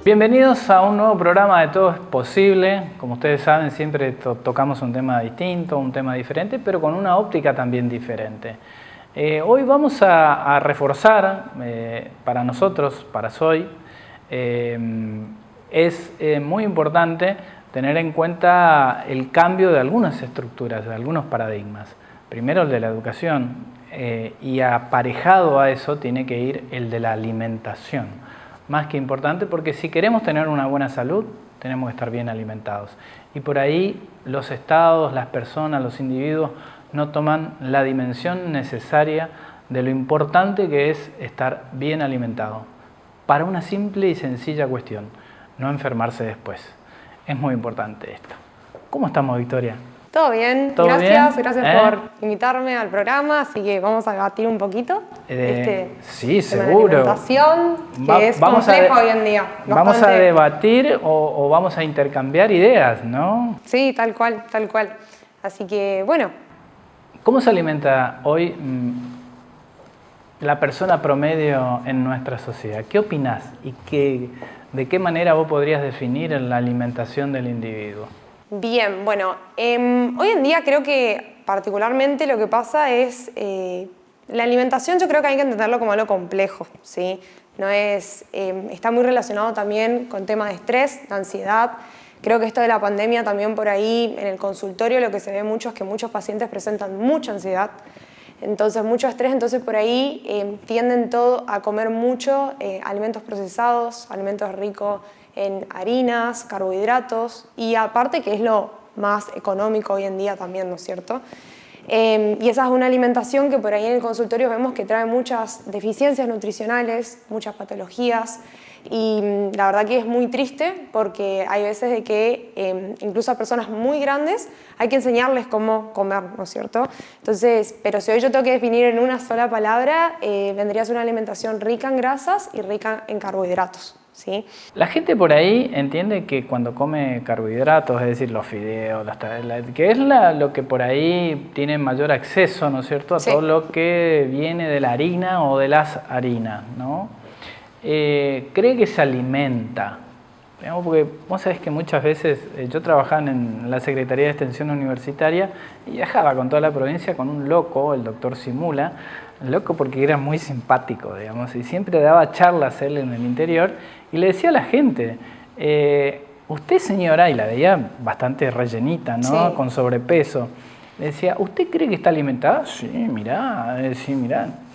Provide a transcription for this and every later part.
Bienvenidos a un nuevo programa de Todo es Posible. Como ustedes saben, siempre tocamos un tema distinto, un tema diferente, pero con una óptica también diferente. Hoy vamos a reforzar, para nosotros, para SOY, es muy importante tener en cuenta el cambio de algunas estructuras, de algunos paradigmas. Primero el de la educación, y aparejado a eso tiene que ir el de la alimentación. Más que importante, porque si queremos tener una buena salud, tenemos que estar bien alimentados. Y por ahí los estados, las personas, los individuos no toman la dimensión necesaria de lo importante que es estar bien alimentado. Para una simple y sencilla cuestión, no enfermarse después. Es muy importante esto. ¿Cómo estamos, Victoria? Todo bien, ¿Todo gracias, bien? gracias por invitarme al programa, así que vamos a debatir un poquito sí, tema de seguro. alimentación, que es complejo hoy en día. Vamos a debatir o vamos a intercambiar ideas, ¿no? Sí, tal cual, tal cual. Así que, bueno. ¿Cómo se alimenta hoy la persona promedio en nuestra sociedad? ¿Qué opinás y de qué manera vos podrías definir la alimentación del individuo? Bien, bueno, hoy en día creo que particularmente lo que pasa es la alimentación. Yo creo que hay que entenderlo como algo complejo, ¿sí? No es, está muy relacionado también con temas de estrés, de ansiedad. Creo que esto de la pandemia también por ahí en el consultorio lo que se ve mucho es que muchos pacientes presentan mucha ansiedad, entonces mucho estrés, entonces por ahí tienden todo a comer mucho alimentos procesados, alimentos ricos en harinas, carbohidratos, y aparte que es lo más económico hoy en día también, ¿no es cierto? Y esa es una alimentación que por ahí en el consultorio vemos que trae muchas deficiencias nutricionales, muchas patologías, y la verdad que es muy triste porque hay veces de que incluso a personas muy grandes hay que enseñarles cómo comer, ¿no es cierto? Entonces, pero si hoy yo tengo que definir en una sola palabra, vendría a ser una alimentación rica en grasas y rica en carbohidratos. ¿Sí? La gente por ahí entiende que cuando come carbohidratos, es decir, los fideos, que es lo que por ahí tiene mayor acceso, ¿no es cierto?, a todo lo que viene de la harina o de las harinas, ¿no? Cree que se alimenta. Digamos, porque vos sabés que muchas veces yo trabajaba en la Secretaría de Extensión Universitaria y viajaba con toda la provincia con un loco, el doctor Simula, loco porque era muy simpático, digamos, y siempre daba charlas él en el interior y le decía a la gente, usted señora, y la veía bastante rellenita, ¿no? Sí. Con sobrepeso, le decía, ¿usted cree que está alimentada? Sí, mirá,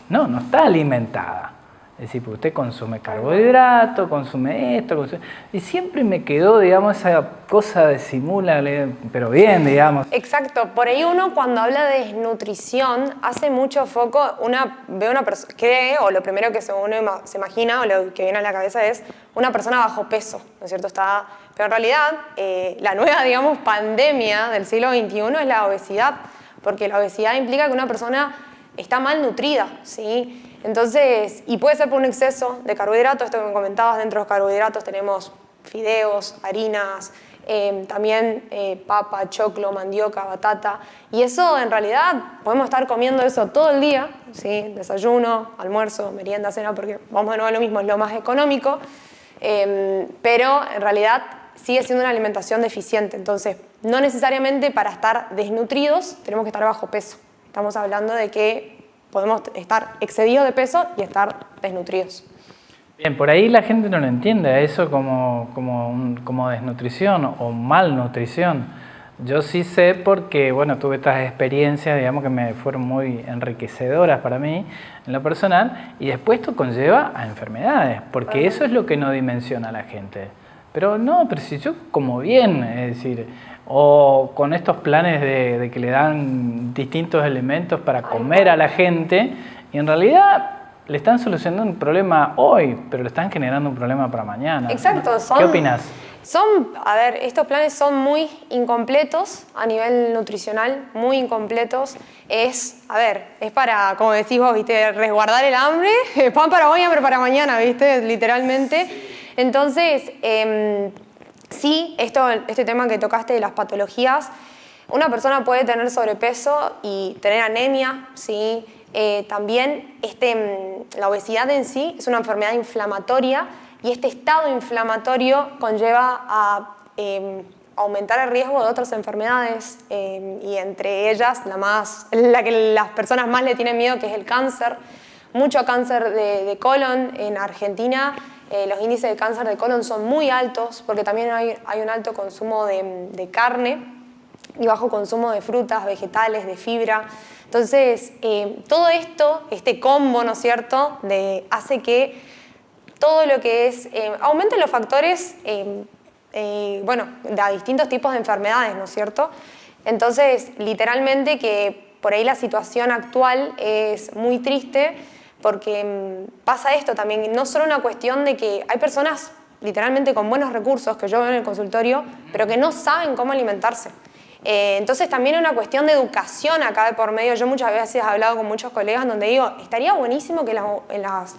no, no está alimentada. Es decir, porque usted consume carbohidratos, consume esto, y siempre me quedó, digamos, esa cosa de Simula, pero bien, digamos. Exacto, por ahí uno cuando habla de desnutrición hace mucho foco, ve una persona, cree, o lo primero que uno se imagina, o lo que viene a la cabeza es una persona bajo peso, ¿no es cierto? Pero en realidad, la nueva, digamos, pandemia del siglo XXI es la obesidad, porque la obesidad implica que una persona está malnutrida, ¿sí? Entonces, y puede ser por un exceso de carbohidratos, esto que me comentabas, dentro de los carbohidratos tenemos fideos, harinas, también papa, choclo, mandioca, batata, y eso en realidad podemos estar comiendo eso todo el día, ¿sí? Desayuno, almuerzo, merienda, cena, porque vamos de nuevo a lo mismo, es lo más económico, pero en realidad sigue siendo una alimentación deficiente, entonces no necesariamente para estar desnutridos tenemos que estar bajo peso, estamos hablando de que podemos estar excedidos de peso y estar desnutridos. Bien, por ahí la gente no lo entiende eso como desnutrición o malnutrición. Yo sí sé porque, bueno, tuve estas experiencias, digamos, que me fueron muy enriquecedoras para mí en lo personal, y después esto conlleva a enfermedades, porque eso es lo que no dimensiona la gente. Pero no, pero si yo como bien, es decir, o con estos planes de que le dan distintos elementos para comer a la gente, y en realidad le están solucionando un problema hoy, pero le están generando un problema para mañana. Exacto. ¿Qué opinas? A ver, estos planes son muy incompletos a nivel nutricional, muy incompletos. Es para, como decís vos, ¿viste? Resguardar el hambre, pan para hoy, hambre para mañana, ¿viste? Literalmente. Entonces, sí, este tema que tocaste de las patologías, una persona puede tener sobrepeso y tener anemia, ¿sí? También la obesidad en sí es una enfermedad inflamatoria y este estado inflamatorio conlleva a aumentar el riesgo de otras enfermedades y entre ellas la que las personas más le tienen miedo, que es el cáncer. Mucho cáncer de colon en Argentina. Los índices de cáncer de colon son muy altos porque también hay un alto consumo de carne y bajo consumo de frutas, vegetales, de fibra. Entonces, todo esto, este combo, ¿no es cierto?, hace que todo lo que es, aumenten los factores, bueno, de distintos tipos de enfermedades, ¿no es cierto? Entonces, literalmente que por ahí la situación actual es muy triste porque pasa esto también, no solo una cuestión de que hay personas literalmente con buenos recursos que yo veo en el consultorio, pero que no saben cómo alimentarse. Entonces también es una cuestión de educación acá de por medio. Yo muchas veces he hablado con muchos colegas donde digo, estaría buenísimo que en las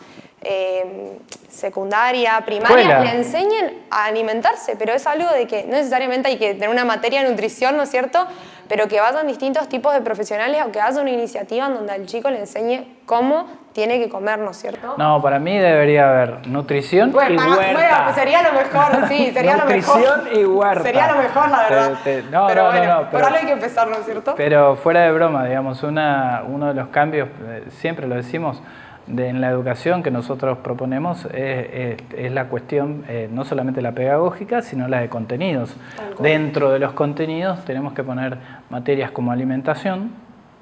secundaria, primaria, le enseñen a alimentarse, pero es algo de que no necesariamente hay que tener una materia de nutrición, ¿no es cierto?, pero que vayan distintos tipos de profesionales o que haya una iniciativa en donde al chico le enseñe cómo tiene que comer, ¿no es cierto? No, para mí debería haber nutrición y huerta. Bueno, pues sería lo mejor, sí, sería lo mejor. Nutrición y huerta. Sería lo mejor, la verdad. Pero bueno, por algo hay que empezar, ¿no es cierto? Pero fuera de broma, digamos, uno de los cambios, siempre lo decimos, en la educación que nosotros proponemos es la cuestión no solamente la pedagógica, sino la de contenidos. Dentro de los contenidos tenemos que poner materias como alimentación,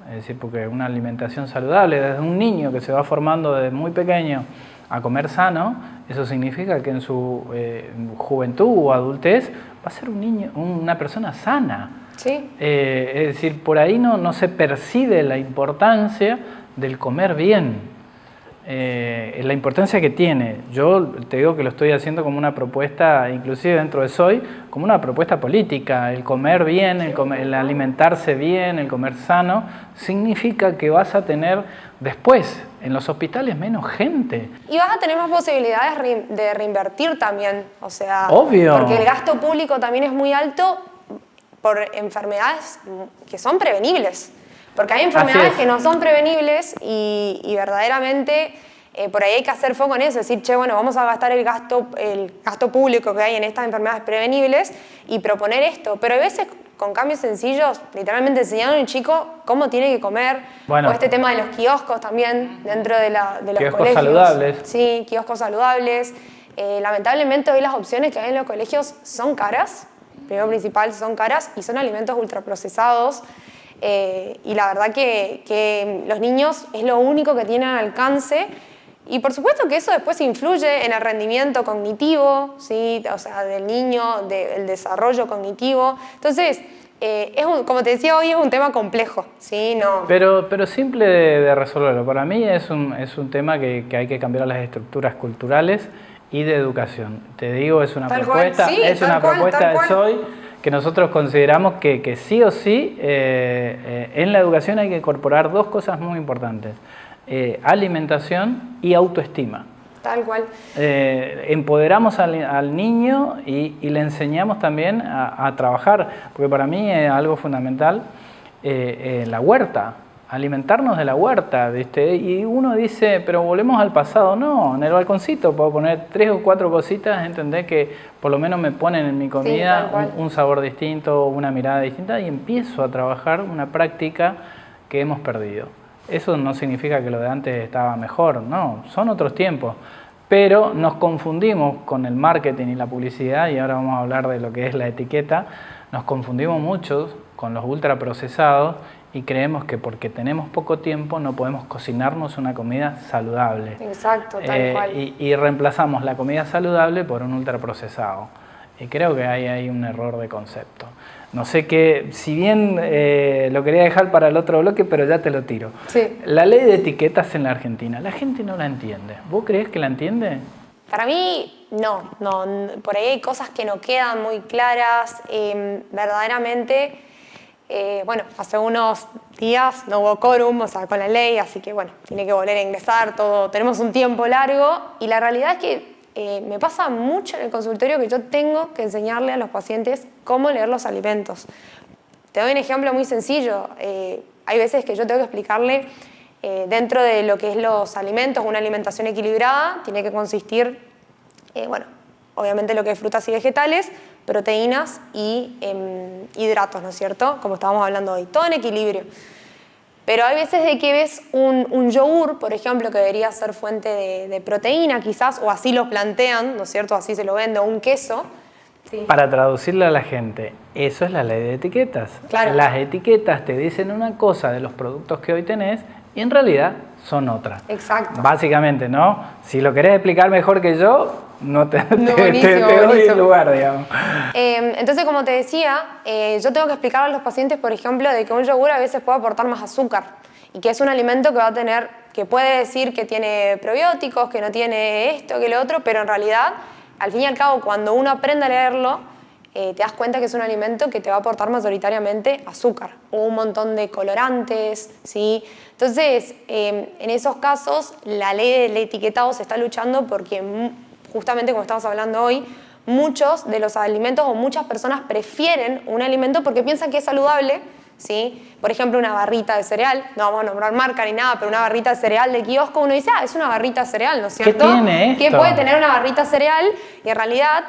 es decir, porque una alimentación saludable, desde un niño que se va formando desde muy pequeño a comer sano, eso significa que en su juventud o adultez va a ser un niño, una persona sana. Sí. Es decir, por ahí no se percibe la importancia del comer bien. La importancia que tiene. Yo te digo que lo estoy haciendo como una propuesta, inclusive dentro de SOY, como una propuesta política. El comer bien, el alimentarse bien, el comer sano, significa que vas a tener después en los hospitales menos gente. Y vas a tener más posibilidades de reinvertir también, o sea, obvio. Porque el gasto público también es muy alto por enfermedades que son prevenibles. Porque hay enfermedades que no son prevenibles y verdaderamente por ahí hay que hacer foco en eso, decir, che, bueno, vamos a gastar el gasto público que hay en estas enfermedades prevenibles y proponer esto. Pero hay veces con cambios sencillos, literalmente enseñando al chico cómo tiene que comer, o este tema de los kioscos también dentro de los kioscos colegios. Saludables. Sí, kioscos saludables. Lamentablemente hoy las opciones que hay en los colegios son caras, primero principal son caras y son alimentos ultraprocesados. Y la verdad que los niños es lo único que tienen al alcance y por supuesto que eso después influye en el rendimiento cognitivo, ¿sí? O sea, del niño, del desarrollo cognitivo. Entonces, como te decía hoy, es un tema complejo, ¿sí? No. Pero simple de resolverlo. Para mí es un tema que hay que cambiar las estructuras culturales y de educación. Te digo, es una propuesta, sí, es una propuesta de SOY que nosotros consideramos que sí o sí en la educación hay que incorporar dos cosas muy importantes, alimentación y autoestima. Tal cual. Empoderamos al niño y le enseñamos también a trabajar, porque para mí es algo fundamental la huerta. Alimentarnos de la huerta, ¿viste? Y uno dice, pero volvemos al pasado. No, en el balconcito puedo poner 3 o 4 cositas, entender que por lo menos me ponen en mi comida un sabor distinto, una mirada distinta y empiezo a trabajar una práctica que hemos perdido. Eso no significa que lo de antes estaba mejor, no, son otros tiempos. Pero nos confundimos con el marketing y la publicidad, y ahora vamos a hablar de lo que es la etiqueta, nos confundimos mucho con los ultraprocesados y creemos que porque tenemos poco tiempo no podemos cocinarnos una comida saludable. Exacto, tal cual. Y reemplazamos la comida saludable por un ultraprocesado. Y creo que ahí hay un error de concepto. No sé qué, si bien lo quería dejar para el otro bloque, pero ya te lo tiro. Sí. La ley de etiquetas en la Argentina, la gente no la entiende. ¿Vos creés que la entiende? Para mí, no. Por ahí hay cosas que no quedan muy claras. Verdaderamente, bueno, hace unos días no hubo quórum, o sea, con la ley, así que bueno, tiene que volver a ingresar, todo. Tenemos un tiempo largo y la realidad es que me pasa mucho en el consultorio que yo tengo que enseñarle a los pacientes cómo leer los alimentos. Te doy un ejemplo muy sencillo. Hay veces que yo tengo que explicarle dentro de lo que es los alimentos, una alimentación equilibrada tiene que consistir bueno, obviamente lo que es frutas y vegetales, proteínas y hidratos, ¿no es cierto? Como estábamos hablando hoy, todo en equilibrio. Pero hay veces de que ves un yogur, por ejemplo, que debería ser fuente de proteína quizás, o así lo plantean, ¿no es cierto? Así se lo vende, o un queso. Sí. Para traducirle a la gente, eso es la ley de etiquetas. Claro. Las etiquetas te dicen una cosa de los productos que hoy tenés y en realidad son otras. Exacto. Básicamente, ¿no? Si lo querés explicar mejor que yo, te doy el lugar, digamos. Entonces, como te decía, yo tengo que explicar a los pacientes, por ejemplo, de que un yogur a veces puede aportar más azúcar y que es un alimento que va a tener, que puede decir que tiene probióticos, que no tiene esto, que lo otro, pero en realidad, al fin y al cabo, cuando uno aprende a leerlo, te das cuenta que es un alimento que te va a aportar mayoritariamente azúcar o un montón de colorantes, ¿sí? Entonces, en esos casos, la ley del etiquetado se está luchando porque, justamente como estamos hablando hoy, muchos de los alimentos o muchas personas prefieren un alimento porque piensan que es saludable, ¿sí? Por ejemplo, una barrita de cereal, no vamos a nombrar marca ni nada, pero una barrita de cereal de kiosco, uno dice, es una barrita de cereal, ¿no es cierto? ¿Qué tiene esto? ¿Qué puede tener una barrita de cereal? Y en realidad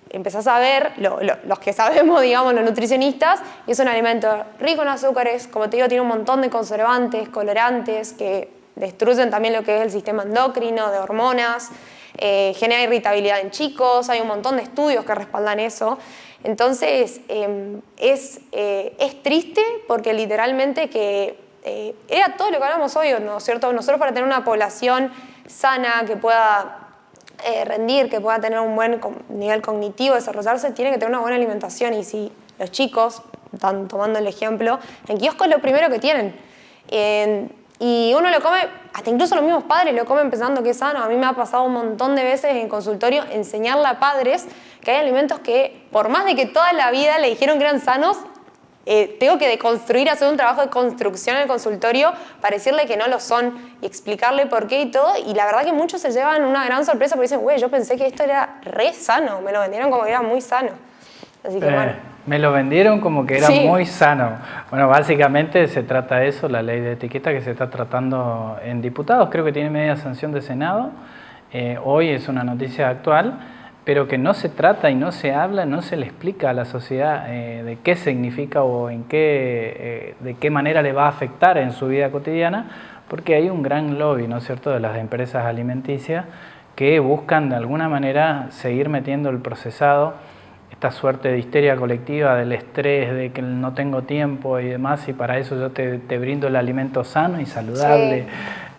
empezás a ver, los que sabemos, digamos, los nutricionistas, y es un alimento rico en azúcares, como te digo, tiene un montón de conservantes, colorantes, que destruyen también lo que es el sistema endocrino, de hormonas, genera irritabilidad en chicos, hay un montón de estudios que respaldan eso. Entonces, es triste porque literalmente era todo lo que hablamos hoy, ¿no es cierto? Nosotros para tener una población sana, que pueda rendir, que pueda tener un buen nivel cognitivo, desarrollarse, tiene que tener una buena alimentación. Y si los chicos, están tomando el ejemplo, en kiosco es lo primero que tienen. Y uno lo come, hasta incluso los mismos padres lo comen pensando que es sano. A mí me ha pasado un montón de veces en consultorio enseñarle a padres que hay alimentos que, por más de que toda la vida le dijeron que eran sanos, tengo que deconstruir, hacer un trabajo de construcción en el consultorio para decirle que no lo son y explicarle por qué y todo. Y la verdad que muchos se llevan una gran sorpresa porque dicen, güey, yo pensé que esto era re sano, me lo vendieron como que era muy sano. Así que bueno. Me lo vendieron como que era muy sano. Bueno, básicamente se trata de eso, la ley de etiqueta que se está tratando en diputados, creo que tiene media sanción de Senado, hoy es una noticia actual, pero que no se trata y no se habla, no se le explica a la sociedad de qué significa o de qué manera le va a afectar en su vida cotidiana, porque hay un gran lobby, ¿no es cierto?, de las empresas alimenticias que buscan de alguna manera seguir metiendo el procesado, esta suerte de histeria colectiva, del estrés, de que no tengo tiempo y demás, y para eso yo te brindo el alimento sano y saludable.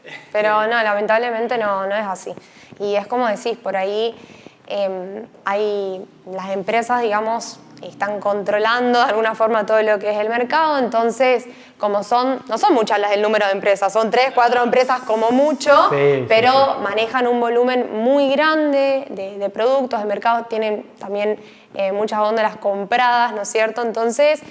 Sí. Pero no, lamentablemente no es así. Y es como decís, por ahí hay las empresas, digamos, están controlando de alguna forma todo lo que es el mercado, entonces, como no son muchas las del número de empresas, son 3, 4 empresas como mucho, pero manejan un volumen muy grande de productos, de mercado, tienen también muchas góndolas compradas, ¿no es cierto? Entonces,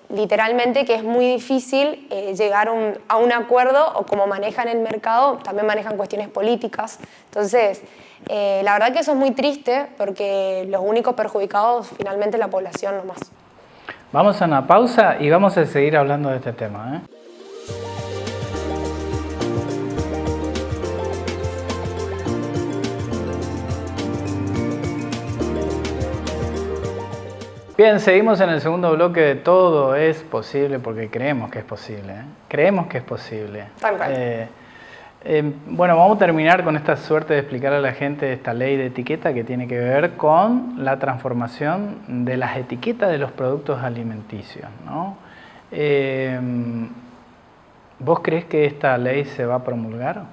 literalmente que es muy difícil llegar a un acuerdo, o como manejan el mercado, también manejan cuestiones políticas. Entonces, la verdad que eso es muy triste porque los únicos perjudicados finalmente es la población nomás. Vamos a una pausa y vamos a seguir hablando de este tema, Bien, seguimos en el segundo bloque de Todo es Posible, porque creemos que es posible. Creemos que es posible. Tal cual. Bueno, vamos a terminar con esta suerte de explicar a la gente esta ley de etiqueta que tiene que ver con la transformación de las etiquetas de los productos alimenticios, ¿no? ¿Vos crees que esta ley se va a promulgar?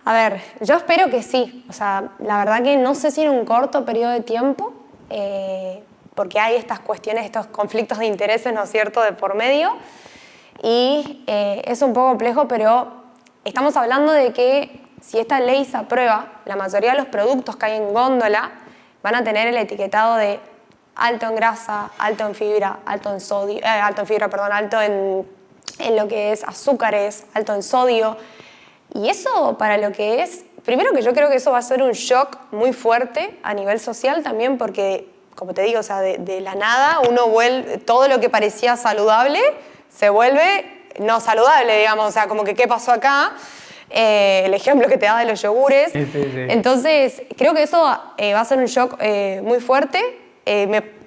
A ver, yo espero que sí. O sea, la verdad que no sé si en un corto periodo de tiempo, porque hay estas cuestiones, estos conflictos de intereses, ¿no es cierto?, de por medio. Y es un poco complejo, pero estamos hablando de que si esta ley se aprueba, la mayoría de los productos que hay en góndola van a tener el etiquetado de alto en grasa, alto en fibra, alto en sodio, alto en lo que es azúcares, alto en sodio. Y eso para lo que es, primero que yo creo que eso va a ser un shock muy fuerte a nivel social también, porque, como te digo, o sea, de la nada uno vuelve, todo lo que parecía saludable se vuelve no saludable, digamos, o sea, como que ¿qué pasó acá? el ejemplo que te da de los yogures. Sí, sí, sí. Entonces, creo que eso va a ser un shock muy fuerte,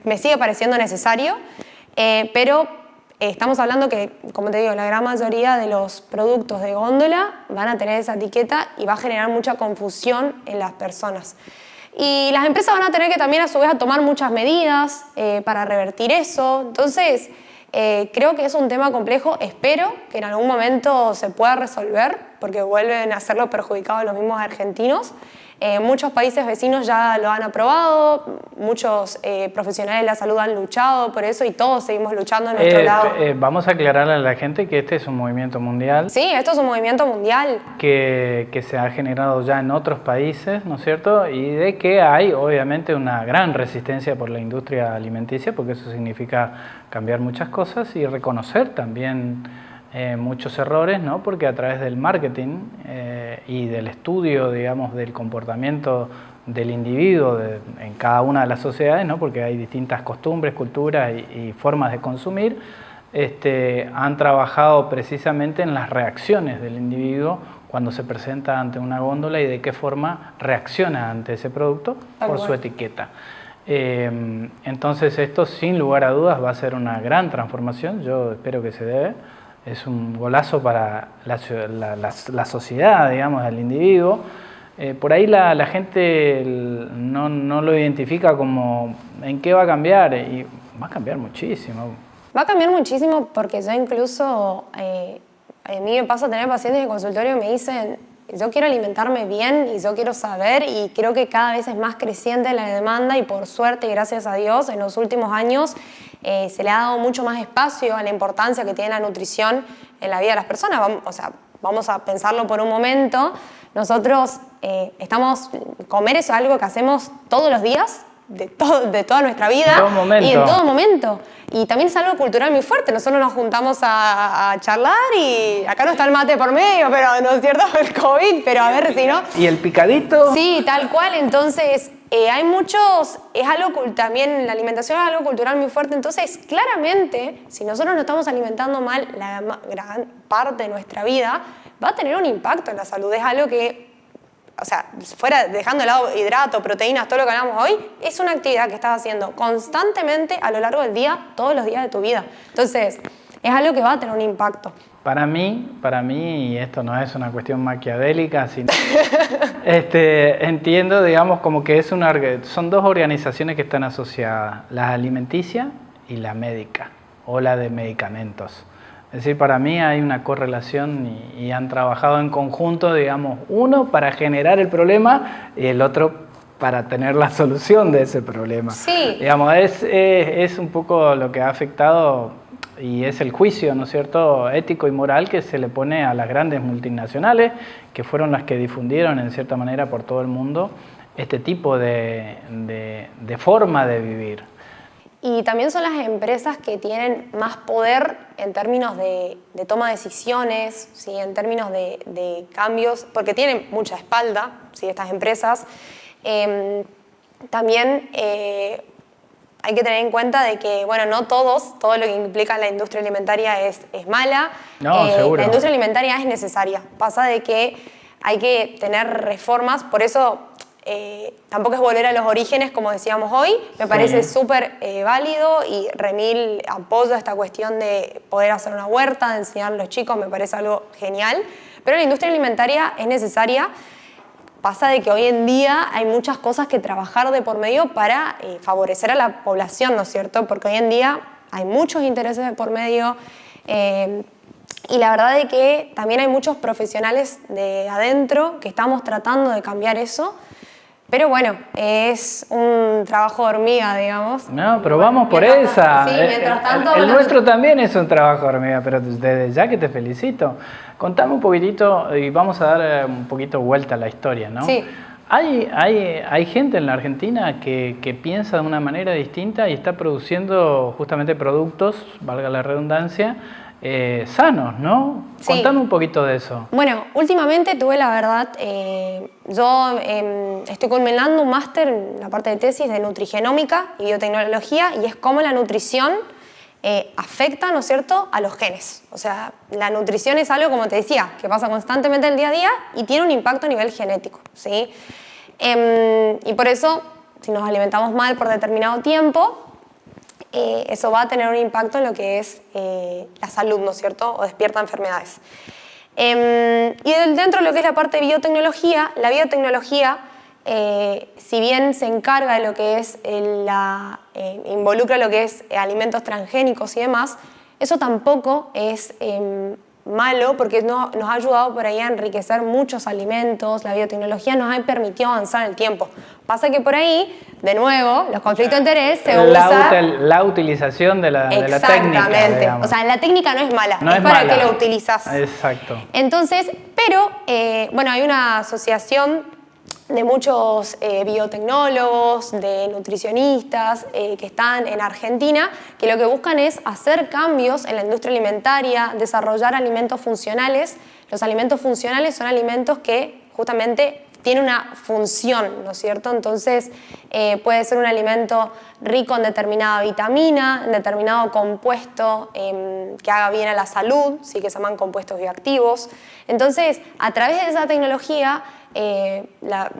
me sigue pareciendo necesario, pero estamos hablando que, como te digo, la gran mayoría de los productos de góndola van a tener esa etiqueta y va a generar mucha confusión en las personas. Y las empresas van a tener que también a su vez a tomar muchas medidas para revertir eso. Entonces, creo que es un tema complejo. Espero que en algún momento se pueda resolver, porque vuelven a hacerlo perjudicados los mismos argentinos. Muchos países vecinos ya lo han aprobado, muchos profesionales de la salud han luchado por eso y todos seguimos luchando en nuestro lado. Vamos a aclararle a la gente que este es un movimiento mundial. Sí, esto es un movimiento mundial. Que se ha generado ya en otros países, ¿no es cierto? Y de que hay obviamente una gran resistencia por la industria alimenticia, porque eso significa cambiar muchas cosas y reconocer también muchos errores, ¿no? Porque a través del marketing y del estudio, digamos, del comportamiento del individuo en cada una de las sociedades, ¿no? Porque hay distintas costumbres, culturas y formas de consumir, han trabajado precisamente en las reacciones del individuo cuando se presenta ante una góndola y de qué forma reacciona ante ese producto por su etiqueta. Entonces esto sin lugar a dudas va a ser una gran transformación, yo espero que se dé. Es un golazo para la sociedad, digamos, del individuo. Por ahí la gente no lo identifica como en qué va a cambiar y va a cambiar muchísimo. Va a cambiar muchísimo porque yo incluso, a mí me pasa tener pacientes en consultorio que me dicen, yo quiero alimentarme bien y yo quiero saber, y creo que cada vez es más creciente la demanda y por suerte y gracias a Dios en los últimos años se le ha dado mucho más espacio a la importancia que tiene la nutrición en la vida de las personas. Vamos a pensarlo por un momento. Nosotros comer es algo que hacemos todos los días, de toda nuestra vida y en todo momento. Y también es algo cultural muy fuerte. Nosotros nos juntamos a charlar y acá no está el mate por medio, pero no es cierto, el COVID, pero a ver si no. ¿Y el picadito? Sí, tal cual. Entonces, hay muchos, también la alimentación es algo cultural muy fuerte. Entonces, claramente, si nosotros nos estamos alimentando mal la gran parte de nuestra vida, va a tener un impacto en la salud. Es algo que, fuera dejando de lado hidratos, proteínas, todo lo que hablamos hoy, es una actividad que estás haciendo constantemente a lo largo del día, todos los días de tu vida. Entonces, es algo que va a tener un impacto. Para mí, y esto no es una cuestión maquiavélica, sino entiendo, digamos, como que son dos organizaciones que están asociadas, la alimenticia y la médica, o la de medicamentos. Es decir, para mí hay una correlación y han trabajado en conjunto, digamos, uno para generar el problema y el otro para tener la solución de ese problema. Sí. Digamos, es un poco lo que ha afectado y es el juicio, ¿no es cierto?, ético y moral que se le pone a las grandes multinacionales, que fueron las que difundieron en cierta manera por todo el mundo este tipo de forma de vivir. Y también son las empresas que tienen más poder en términos de toma de decisiones, ¿sí? En términos de cambios, porque tienen mucha espalda, ¿sí? Estas empresas. También hay que tener en cuenta de que, bueno, no todo lo que implica la industria alimentaria es mala. No, seguro. La industria alimentaria es necesaria. Pasa de que hay que tener reformas, por eso tampoco es volver a los orígenes, como decíamos hoy. Me parece súper válido y remil apoyo a esta cuestión de poder hacer una huerta, de enseñar a los chicos, me parece algo genial. Pero la industria alimentaria es necesaria. Pasa de que hoy en día hay muchas cosas que trabajar de por medio para favorecer a la población, ¿no es cierto? Porque hoy en día hay muchos intereses de por medio y la verdad es que también hay muchos profesionales de adentro que estamos tratando de cambiar eso. Pero bueno, es un trabajo de hormiga, digamos. No, pero vamos por esa. Sí, mientras tanto... El nuestro también es un trabajo de hormiga, pero desde ya que te felicito. Contame un poquitito y vamos a dar un poquito vuelta a la historia, ¿no? Sí. Hay gente en la Argentina que piensa de una manera distinta y está produciendo justamente productos, valga la redundancia, sanos, ¿no? Sí. Contame un poquito de eso. Bueno, últimamente tuve la verdad, yo estoy culminando un máster en la parte de tesis de nutrigenómica y biotecnología, y es cómo la nutrición afecta, ¿no es cierto?, a los genes. O sea, la nutrición es algo, como te decía, que pasa constantemente en el día a día y tiene un impacto a nivel genético, ¿sí? Y por eso, si nos alimentamos mal por determinado tiempo, eso va a tener un impacto en lo que es la salud, ¿no es cierto?, o despierta enfermedades. Y dentro de lo que es la parte de biotecnología, la biotecnología, si bien se encarga de lo que es involucra lo que es alimentos transgénicos y demás, eso tampoco es malo porque nos ha ayudado por ahí a enriquecer muchos alimentos. La biotecnología nos ha permitido avanzar en el tiempo. Pasa que por ahí, de nuevo, los conflictos de interés se usan... La utilización de la técnica. Exactamente. O sea, la técnica no es mala, no es para que lo utilizas. Exacto. Entonces, pero, bueno, hay una asociación de muchos biotecnólogos, de nutricionistas que están en Argentina, que lo que buscan es hacer cambios en la industria alimentaria, desarrollar alimentos funcionales. Los alimentos funcionales son alimentos que justamente tienen una función, ¿no es cierto? Entonces puede ser un alimento rico en determinada vitamina, en determinado compuesto que haga bien a la salud, sí, que se llaman compuestos bioactivos. Entonces, a través de esa tecnología,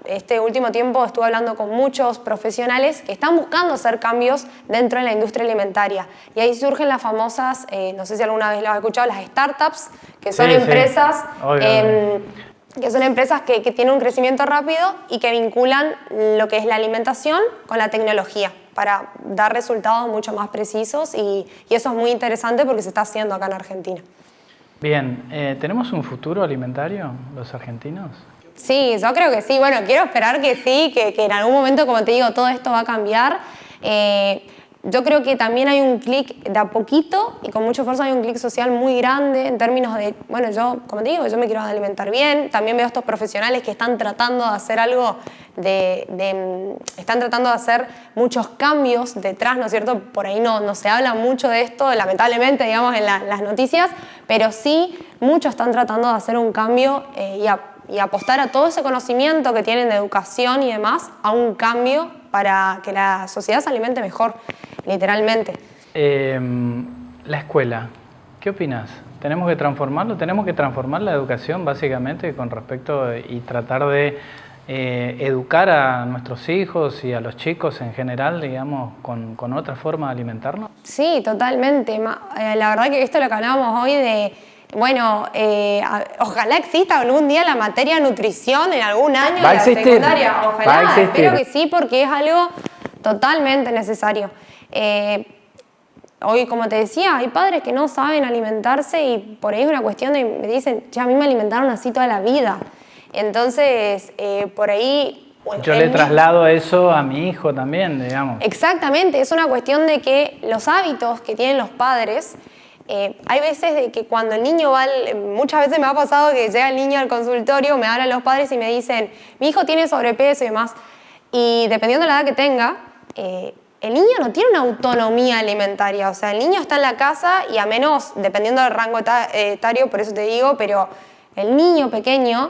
este último tiempo estuve hablando con muchos profesionales que están buscando hacer cambios dentro de la industria alimentaria. Y ahí surgen las famosas, no sé si alguna vez lo has escuchado, las startups, que son empresas... que son empresas que tienen un crecimiento rápido y que vinculan lo que es la alimentación con la tecnología para dar resultados mucho más precisos y eso es muy interesante porque se está haciendo acá en Argentina. Bien, ¿tenemos un futuro alimentario los argentinos? Sí, yo creo que sí. Bueno, quiero esperar que sí, que en algún momento, como te digo, todo esto va a cambiar. Yo creo que también hay un clic de a poquito y con mucho esfuerzo hay un clic social muy grande en términos de, bueno, yo, como te digo, yo me quiero alimentar bien. También veo estos profesionales que están tratando de hacer algo, están tratando de hacer muchos cambios detrás, ¿no es cierto? Por ahí no se habla mucho de esto, lamentablemente, digamos, en las noticias, pero sí muchos están tratando de hacer un cambio y apostar a todo ese conocimiento que tienen de educación y demás a un cambio para que la sociedad se alimente mejor, literalmente. La escuela, ¿qué opinas? ¿Tenemos que transformarlo? ¿Tenemos que transformar la educación básicamente con respecto y tratar de educar a nuestros hijos y a los chicos en general, digamos, con otra forma de alimentarnos? Sí, totalmente. La verdad que esto es lo que hablábamos hoy de... Bueno, ojalá exista algún día la materia nutrición en algún año de la secundaria. Ojalá, espero que sí, porque es algo totalmente necesario. Hoy, como te decía, hay padres que no saben alimentarse y por ahí es una cuestión de, me dicen, ya a mí me alimentaron así toda la vida. Entonces, por ahí... Yo le traslado eso a mi hijo también, digamos. Exactamente, es una cuestión de que los hábitos que tienen los padres... hay veces de que cuando el niño va, muchas veces me ha pasado que llega el niño al consultorio, me hablan los padres y me dicen, mi hijo tiene sobrepeso y demás, y dependiendo de la edad que tenga, el niño no tiene una autonomía alimentaria, o sea, el niño está en la casa y a menos, dependiendo del rango etario, por eso te digo, pero el niño pequeño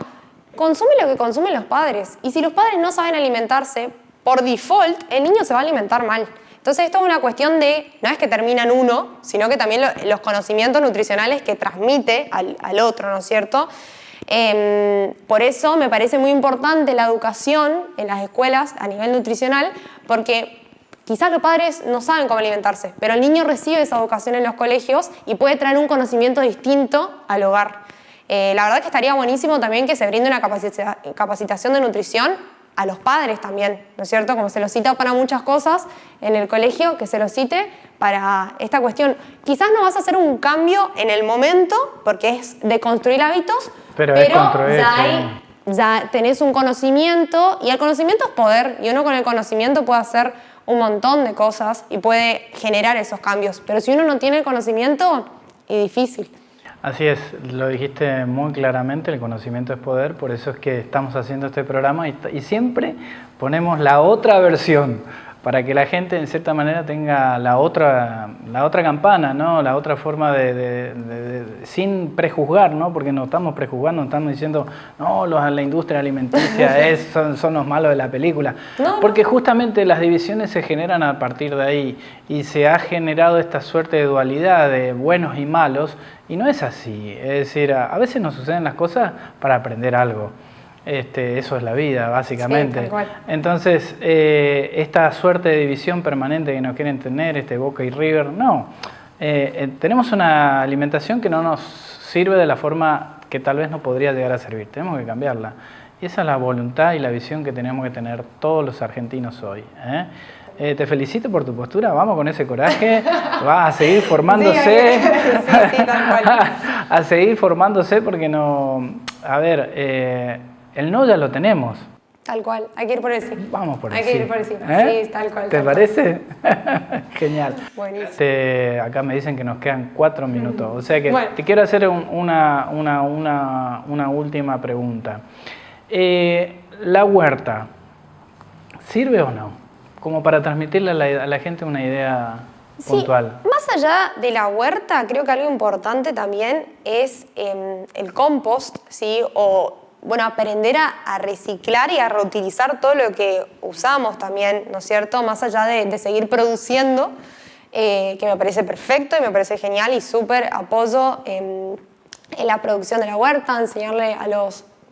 consume lo que consumen los padres, y si los padres no saben alimentarse, por default, el niño se va a alimentar mal. Entonces esto es una cuestión de, no es que termina en uno, sino que también los conocimientos nutricionales que transmite al otro, ¿no es cierto? Por eso me parece muy importante la educación en las escuelas a nivel nutricional, porque quizás los padres no saben cómo alimentarse, pero el niño recibe esa educación en los colegios y puede traer un conocimiento distinto al hogar. La verdad que estaría buenísimo también que se brinde una capacitación de nutrición a los padres también, ¿no es cierto? Como se los cita para muchas cosas en el colegio, que se los cite para esta cuestión. Quizás no vas a hacer un cambio en el momento, porque es de construir hábitos, pero ya tenés un conocimiento, y el conocimiento es poder, y uno con el conocimiento puede hacer un montón de cosas y puede generar esos cambios. Pero si uno no tiene el conocimiento, es difícil. Así es, lo dijiste muy claramente, el conocimiento es poder, por eso es que estamos haciendo este programa y siempre ponemos la otra versión para que la gente en cierta manera tenga la otra campana, ¿no? La otra forma sin prejuzgar, ¿no? Porque no estamos prejuzgando, no estamos diciendo, no, la industria alimenticia son los malos de la película. No. Porque justamente las divisiones se generan a partir de ahí y se ha generado esta suerte de dualidad de buenos y malos y no es así. Es decir, a veces nos suceden las cosas para aprender algo. Eso es la vida, básicamente. Sí, entonces, esta suerte de división permanente que nos quieren tener, Boca y River, no. Tenemos una alimentación que no nos sirve de la forma que tal vez nos podría llegar a servir. Tenemos que cambiarla. Y esa es la voluntad y la visión que tenemos que tener todos los argentinos hoy. Te felicito por tu postura, vamos con ese coraje, vas a seguir formándose, sí, tal cual. A seguir formándose porque no, a ver, el no ya lo tenemos. Tal cual, hay que ir por el sí. Vamos por el sí. Hay que ir por el sí, sí, tal cual. ¿Te parece? Genial. Buenísimo. Acá me dicen que nos quedan 4 minutos, o sea que te quiero hacer una última pregunta. ¿La huerta sirve o no? Como para transmitirle a la gente una idea puntual. Más allá de la huerta, creo que algo importante también es el compost, ¿sí? O, bueno, aprender a reciclar y a reutilizar todo lo que usamos también, ¿no es cierto? Más allá de seguir produciendo, que me parece perfecto y me parece genial y súper apoyo en la producción de la huerta, enseñarle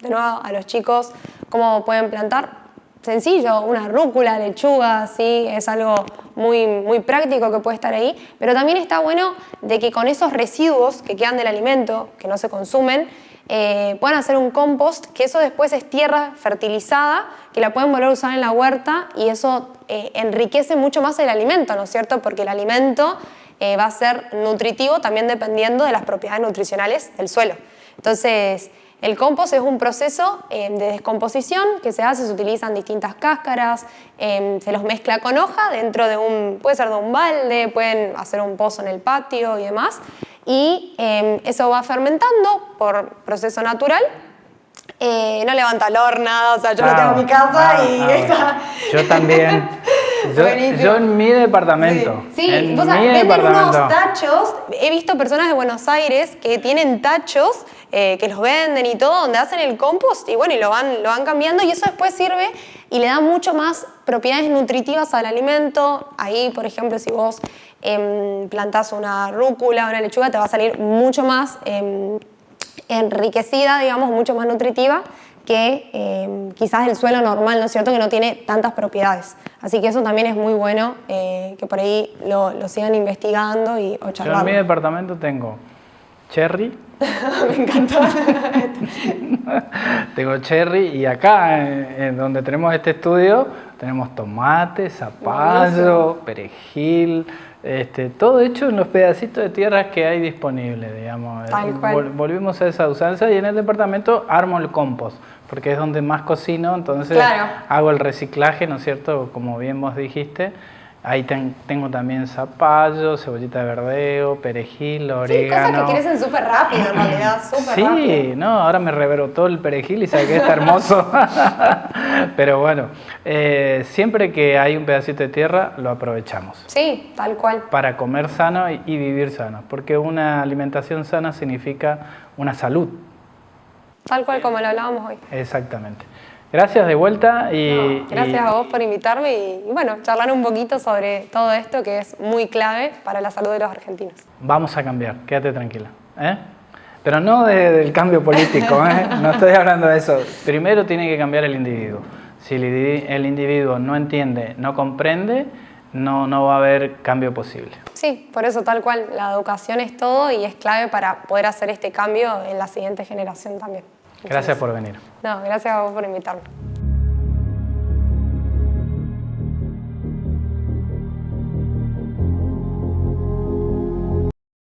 de nuevo a los chicos cómo pueden plantar. Sencillo, una rúcula, lechuga, ¿sí? Es algo muy, muy práctico que puede estar ahí, pero también está bueno de que con esos residuos que quedan del alimento, que no se consumen, puedan hacer un compost, que eso después es tierra fertilizada, que la pueden volver a usar en la huerta y eso enriquece mucho más el alimento, ¿no es cierto? Porque el alimento va a ser nutritivo también dependiendo de las propiedades nutricionales del suelo. Entonces, el compost es un proceso de descomposición que se utilizan distintas cáscaras, se los mezcla con hoja dentro de puede ser de un balde, pueden hacer un pozo en el patio y demás, y eso va fermentando por proceso natural. No levanta olor, nada, o sea, yo lo tengo en mi casa y está... Yo también. Yo en mi departamento. Sí, vos venden unos tachos. He visto personas de Buenos Aires que tienen tachos que los venden y todo, donde hacen el compost y bueno, y lo van cambiando y eso después sirve y le da mucho más propiedades nutritivas al alimento. Ahí, por ejemplo, si vos plantás una rúcula o una lechuga, te va a salir mucho más enriquecida, digamos, mucho más nutritiva que quizás el suelo normal, ¿no es cierto?, que no tiene tantas propiedades. Así que eso también es muy bueno, que por ahí lo sigan investigando o charlando. Yo en mi departamento tengo cherry. Me encantó. Tengo cherry y acá, en donde tenemos este estudio, tenemos tomate, zapallo, perejil, todo hecho en los pedacitos de tierras que hay disponibles, digamos. Volvimos a esa usanza y en el departamento armo el compost, porque es donde más cocino, entonces hago el reciclaje, ¿no es cierto? Como bien vos dijiste. Ahí tengo también zapallo, cebollita de verdeo, perejil, orégano. Sí, cosas que crecen súper rápido en realidad, súper rápido. Sí, no, ahora me rebrotó el perejil y sabe que está hermoso. Pero bueno, siempre que hay un pedacito de tierra, lo aprovechamos. Sí, tal cual. Para comer sano y vivir sano, porque una alimentación sana significa una salud. Tal cual como lo hablábamos hoy. Exactamente. Gracias de vuelta gracias a vos por invitarme y bueno, charlar un poquito sobre todo esto que es muy clave para la salud de los argentinos. Vamos a cambiar, quédate tranquila. Pero no del cambio político, no estoy hablando de eso. Primero tiene que cambiar el individuo. Si el individuo no entiende, no comprende, no va a haber cambio posible. Sí, por eso tal cual, la educación es todo y es clave para poder hacer este cambio en la siguiente generación también. Gracias por venir. No, gracias a vos por invitarme.